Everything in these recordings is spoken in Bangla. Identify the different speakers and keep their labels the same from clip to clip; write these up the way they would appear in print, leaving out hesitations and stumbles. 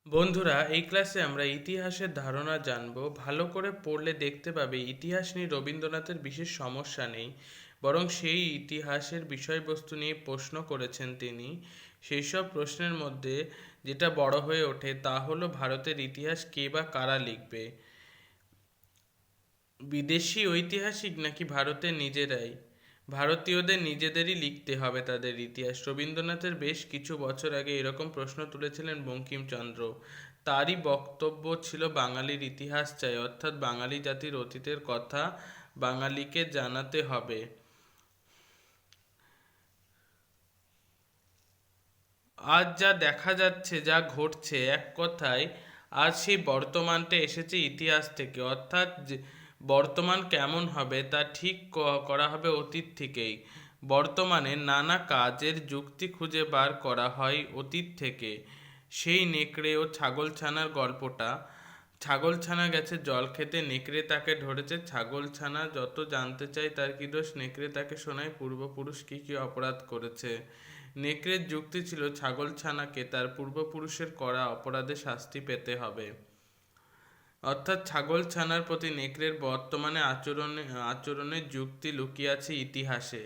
Speaker 1: বন্ধুরা, এই ক্লাসে আমরা ইতিহাসের ধারণা জানব। ভালো করে পড়লে দেখতে পাবে ইতিহাস নিয়ে রবীন্দ্রনাথের বিশেষ সমস্যা নেই, বরং সেই ইতিহাসের বিষয়বস্তু নিয়ে প্রশ্ন করেছেন তিনি। সেই সব প্রশ্নের মধ্যে যেটা বড় হয়ে ওঠে তা হলো ভারতের ইতিহাস কে বা কারা লিখবে, বিদেশি ঐতিহাসিক নাকি ভারতের নিজেরাই? ভারতীয়দের নিজেদেরই লিখতে হবে তাদের ইতিহাস। রবীন্দ্রনাথের বেশ কিছু বছর আগে এরকম প্রশ্ন তুলেছিলেন বঙ্কিমচন্দ্র। তারই বক্তব্য ছিল বাঙালির ইতিহাস চাই, অর্থাৎ বাঙালি জাতির অতীতের কথা বাঙালিকে জানাতে হবে। আজ যা দেখা যাচ্ছে, যা ঘটছে, এক কথায় আজ সেই বর্তমানটা এসেছে ইতিহাস থেকে, অর্থাৎ বর্তমান কেমন হবে তা ঠিক করা হবে অতীত থেকেই। বর্তমানে নানা কাজের যুক্তি খুঁজে বার করা হয় অতীত থেকে। সেই নেকড়ে ও ছাগলছানার গল্পটা, ছাগলছানা গেছে জল খেতে, নেকড়ে তাকে ধরেছে। ছাগলছানা যত জানতে চায় তার কি দোষ, নেকড়ে তাকে শোনায় পূর্বপুরুষ কি কি অপরাধ করেছে। নেকড়ের যুক্তি ছিল ছাগলছানাকে তার পূর্বপুরুষের করা অপরাধে শাস্তি পেতে হবে, অর্থাৎ ছাগলছানার প্রতি নেকড়ের বর্তমানে আচরণের যুক্তি লুকিয়ে আছে ইতিহাসে।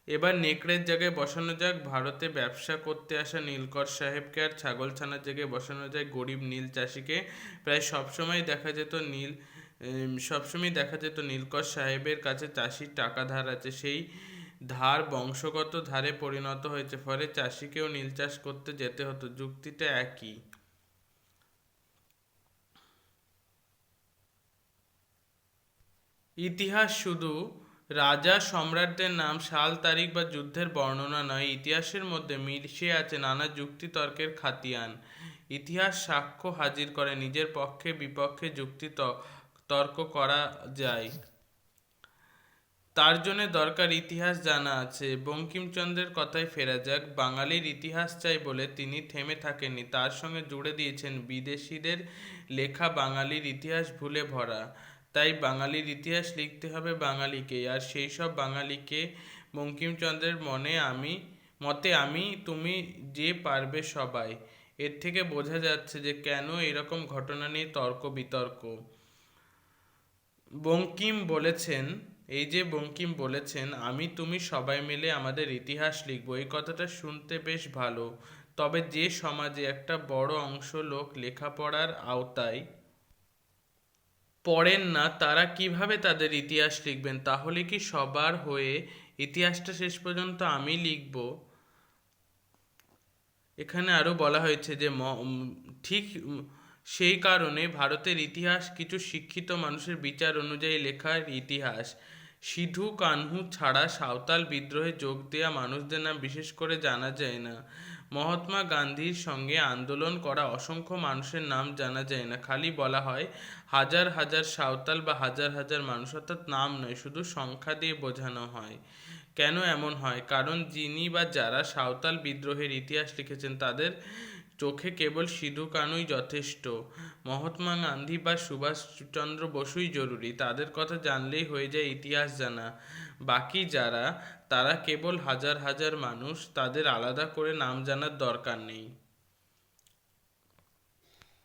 Speaker 1: এবার নেকড়ের জায়গায় বসানো যাক ভারতে ব্যবসা করতে আসা নীলকর সাহেবকে, আর ছাগলছানার জায়গায় বসানো যায় গরিব নীল চাষিকে। প্রায় সবসময় দেখা যেত নীলকর সাহেবের কাছে চাষির টাকা ধার আছে, সেই ধার বংশগত ধারে পরিণত হয়েছে, ফলে চাষিকেও নীল চাষ করতে যেতে হতো। যুক্তিটা একই। ইতিহাস শুধু রাজা সম্রাটদের নাম, সাল, তারিখ বা যুদ্ধের বর্ণনা নয়, ইতিহাসের মধ্যে মিশে আছে নানা যুক্তি তর্কের খাতিয়ান। ইতিহাস সাক্ষ্য হাজির করে, নিজের পক্ষে বিপক্ষে যুক্তি তর্ক করা যায়। তার জন্য দরকার ইতিহাস জানা আছে। বঙ্কিমচন্দ্রের কথায় ফেরা যাক। বাঙালির ইতিহাস চাই বলে তিনি থেমে থাকেননি, তার সঙ্গে জুড়ে দিয়েছেন বিদেশিদের লেখা বাঙালির ইতিহাস ভুলে ভরা। তাই বাঙালির ইতিহাস লিখতে হবে বাঙালিকে, আর সেই সব বাঙালিকে বঙ্কিমচন্দ্রের মতে আমি তুমি যে পারবে সবাই। এর থেকে বোঝা যাচ্ছে যে কেন এরকম ঘটনা নিয়ে তর্ক বিতর্ক। বঙ্কিম বলেছেন আমি তুমি সবাই মিলে আমাদের ইতিহাস লিখব। এই কথাটা শুনতে বেশ ভালো, তবে যে সমাজে একটা বড় অংশ লোক লেখাপড়ার আওতায় পড়েন না, তারা কিভাবে তাদের ইতিহাস লিখবেন? তাহলে কি সবার হয়ে ইতিহাসটা শেষ পর্যন্ত আমি লিখব? এখানে আরো বলা হয়েছে যে ঠিক সেই কারণে ভারতের ইতিহাস কিছু শিক্ষিত মানুষের বিচার অনুযায়ী লেখার ইতিহাস। সিধু কানহু ছাড়া সাঁওতাল বিদ্রোহে যোগ দেওয়া মানুষদের নাম বিশেষ করে জানা যায় না। মহাত্মা গান্ধীর সঙ্গে আন্দোলন করা অসংখ্য মানুষের নাম জানা যায় না, খালি বলা হয় হাজার হাজার সাঁওতাল বা হাজার হাজার মানুষ, অর্থাৎ নাম নয়, শুধু সংখ্যা দিয়ে বোঝানো হয়। কেন এমন হয়? কারণ যিনি বা যারা সাঁওতাল বিদ্রোহের ইতিহাস লিখেছেন তাদের চোখে কেবল সিধু কানুই যথেষ্ট, মহাত্মা গান্ধী বা সুভাষচন্দ্র বসুই জরুরি। তাদের কথা জানলেই হয়ে যায় ইতিহাস জানা। বাকি যারা, তারা কেবল হাজার হাজার মানুষ, তাদের আলাদা করে নাম জানার দরকার নেই।